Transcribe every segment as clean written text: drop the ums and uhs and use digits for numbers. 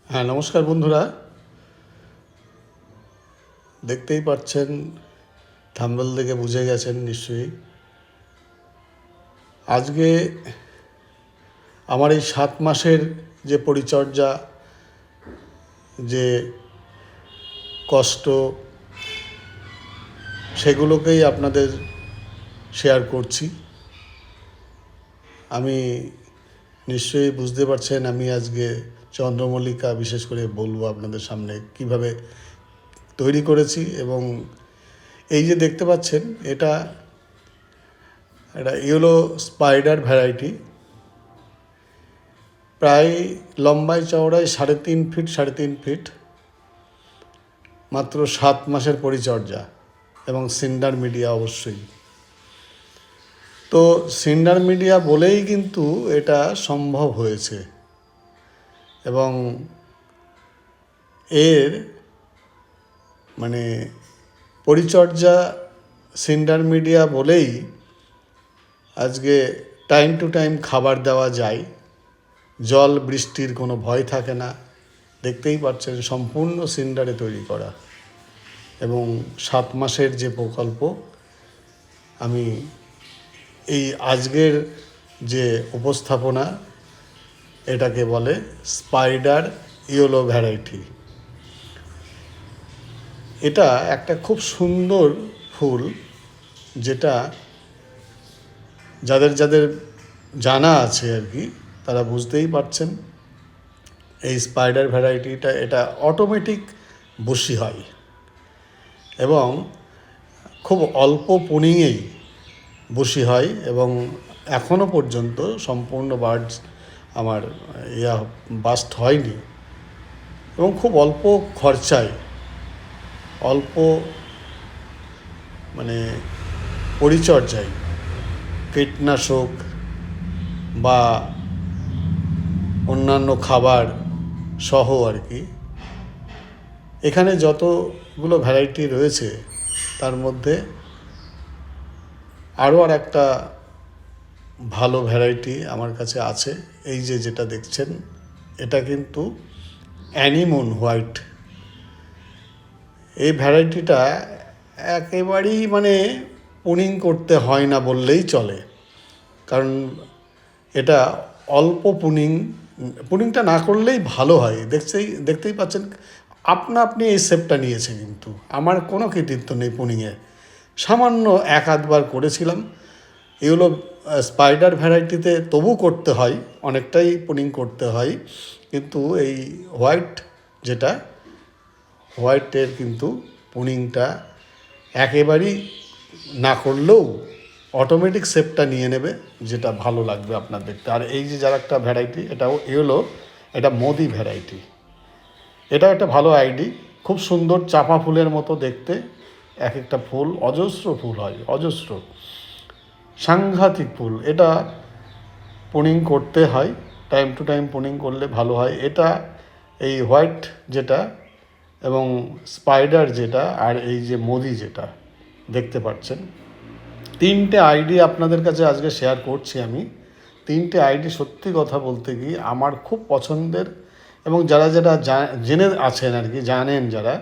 হ্যাঁ, নমস্কার বন্ধুরা। দেখতেই পাচ্ছেন, থাম্বনেল দেখে বুঝে গেছেন নিশ্চয়ই। আজকে আমার এই 7 মাসের যে পরিচর্যা, যে কষ্ট, সেগুলোকেই আপনাদের শেয়ার করছি। আমি নিশ্চয়ই বুঝতে পারছেন আমি আজকে চন্দ্রমল্লিকা বিশেষ করে বলবো আপনাদের সামনে কিভাবে তৈরি করেছি। এবং এই যে দেখতে পাচ্ছেন, এটা ইয়েলো স্পাইডার ভ্যারাইটি। প্রায় লম্বায় চওড়ায় 3.5 ফিট, 3.5 ফিট। মাত্র 7 মাসের পরিচর্যা এবং সিন্ডার মিডিয়া অবশ্যই। তো সিন্ডার মিডিয়া বলেই কিন্তু এটা সম্ভব হয়েছে। এবং এর মানে পরিচর্যা সিন্ডার মিডিয়া বলেই আজকে টাইম টু টাইম খাবার দেওয়া যায়, জল বৃষ্টির কোনো ভয় থাকে না। দেখতেই পাচ্ছেন সম্পূর্ণ সিন্ডারে তৈরি করা। এবং 7 মাসের যে প্রকল্প, আমি এই আজকের যে উপস্থাপনা, এটাকে বলে স্পাইডার ইয়েলো ভ্যারাইটি। এটা একটা খুব সুন্দর ফুল, যেটা যাদের যাদের জানা আছে আর কি, তারা বুঝতেই পারছেন। এই স্পাইডার ভ্যারাইটিটা এটা অটোমেটিক বসি হয় এবং খুব অল্প পুনিংয়েই বসি হয়। এবং এখনও পর্যন্ত সম্পূর্ণ বার্ডস আমার বাস্ট হয়নি। এবং খুব অল্প খরচায়, অল্প পরিচর্যায়, কীটনাশক বা অন্যান্য খাবার সহ আর কি, এখানে যতগুলো ভ্যারাইটি রয়েছে তার মধ্যে আরও একটা ভালো ভ্যারাইটি আমার কাছে আছে। এই যে যেটা দেখছেন, এটা কিন্তু অ্যানিমন হোয়াইট। এই ভ্যারাইটিটা একেবারেই পুনিং করতে হয় না বললেই চলে। কারণ এটা অল্প পুনিংটা না করলেই ভালো হয়। দেখতেই পাচ্ছেন, আপনি এই শেপটা নিয়েছে, কিন্তু আমার কোনো কৃতিত্ব নেই পুনিংয়ে। সামান্য 1-8 বার করেছিলাম। এগুলো স্পাইডার ভ্যারাইটিতে তবু করতে হয়, অনেকটাই পুনিং করতে হয়। কিন্তু এই হোয়াইটের কিন্তু পুনিংটা একেবারেই না করলেও অটোমেটিক শেপটা নিয়ে নেবে, যেটা ভালো লাগবে আপনার দেখতে। আর এই যে যার একটা ভ্যারাইটি, এটা মোদি ভ্যারাইটি। এটা একটা ভালো আইডি, খুব সুন্দর চাপা ফুলের মতো দেখতে। এক একটা ফুল অজস্র ফুল হয়, অজস্র, সাংঘাতিক ফুল। এটা পুনিং করতে হয়, টাইম টু টাইম পুনিং করলে ভালো হয়। এটা এই হোয়াইট যেটা এবং স্পাইডার যেটা আর এই যে মোদি যেটা দেখতে পাচ্ছেন, 3টে আইডি আপনাদের কাছে আজকে শেয়ার করছি আমি। 3টে আইডি সত্যি কথা বলতে কি আমার খুব পছন্দের। এবং যারা যারা জেনে আছেন আর কি, জানেন যারা,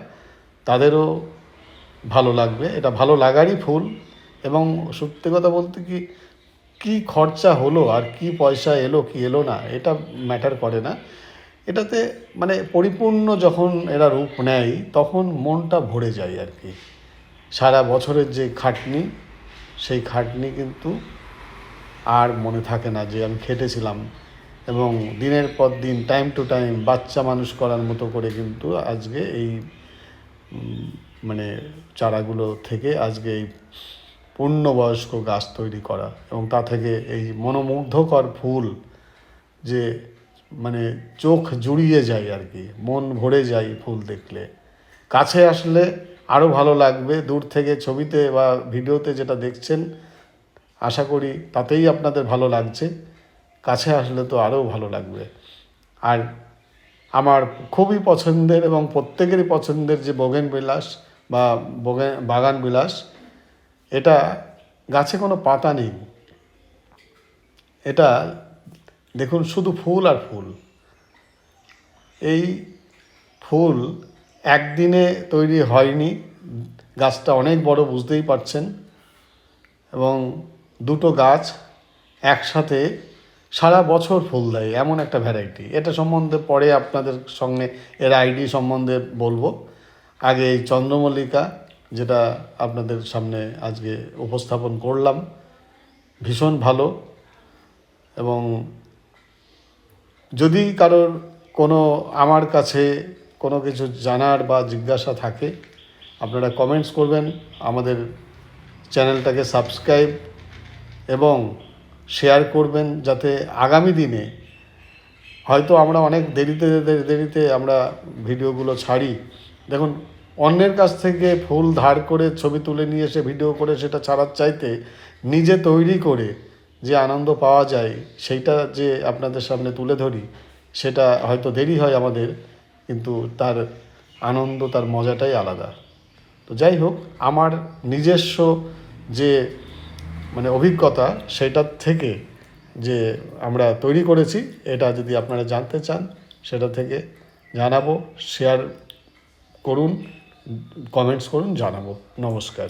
তাদেরও ভালো লাগবে। এটা ভালো লাগারই ফুল। এবং সত্যি কথা বলতে কি খরচা হলো আর কি পয়সা এলো কি এলো না, এটা ম্যাটার করে না। এটাতে পরিপূর্ণ যখন এরা রূপ নেয়, তখন মনটা ভরে যায় আর কি। সারা বছরের যে খাটনি, সেই খাটনি কিন্তু আর মনে থাকে না যে আমি খেটেছিলাম। এবং দিনের পর দিন টাইম টু টাইম বাচ্চা মানুষ করার মতো করে কিন্তু আজকে এই চারাগুলো থেকে আজকে এই পূর্ণবয়স্ক গাছ তৈরি করা। এবং তা থেকে এই মনোমুগ্ধকর ফুল, যে চোখ জুড়িয়ে যায় আর কি, মন ভরে যায় ফুল দেখলে। কাছে আসলে আরও ভালো লাগবে। দূর থেকে ছবিতে বা ভিডিওতে যেটা দেখছেন, আশা করি তাতেই আপনাদের ভালো লাগছে। কাছে আসলে তো আরও ভালো লাগবে। আর আমার খুবই পছন্দের এবং প্রত্যেকেরই পছন্দের যে বোগেনবিলাস বা বাগান বিলাস, এটা গাছে কোনো পাতা নেই। এটা দেখুন, শুধু ফুল আর ফুল। এই ফুল একদিনে তৈরি হয়নি, গাছটা অনেক বড় বুঝতেই পারছেন, এবং দুটো গাছ একসাথে সারা বছর ফুল দেয় এমন একটা ভ্যারাইটি। এটা সম্বন্ধে পরে আপনাদের সঙ্গে এর আইডি সম্বন্ধে বলবো। আগে এই চন্দ্রমল্লিকা যেটা আপনাদের সামনে আজকে উপস্থাপন করলাম, ভীষণ ভালো। এবং যদি কারোর কোনো আমার কাছে কোনো কিছু জানার বা জিজ্ঞাসা থাকে, আপনারা কমেন্টস করবেন, আমাদের চ্যানেলটাকে সাবস্ক্রাইব এবং শেয়ার করবেন, যাতে আগামী দিনে হয়তো আমরা অনেক দেরিতে আমরা ভিডিওগুলো ছাড়ি। দেখুন, অন্যের কাছ থেকে ফুল ধার করে ছবি তুলে নিয়ে এসে ভিডিও করে সেটা ছাড়ার চাইতে নিজে তৈরি করে যে আনন্দ পাওয়া যায় সেইটা যে আপনাদের সামনে তুলে ধরি, সেটা হয়তো দেরি হয় আমাদের, কিন্তু তার আনন্দ, তার মজাটাই আলাদা। তো যাই হোক, আমার নিজস্ব যে অভিজ্ঞতা, সেটার থেকে যে আমরা তৈরি করেছি, এটা যদি আপনারা জানতে চান সেটা থেকে জানাবো। শেয়ার করুন, কমেন্টস করুন, জানাবো। নমস্কার।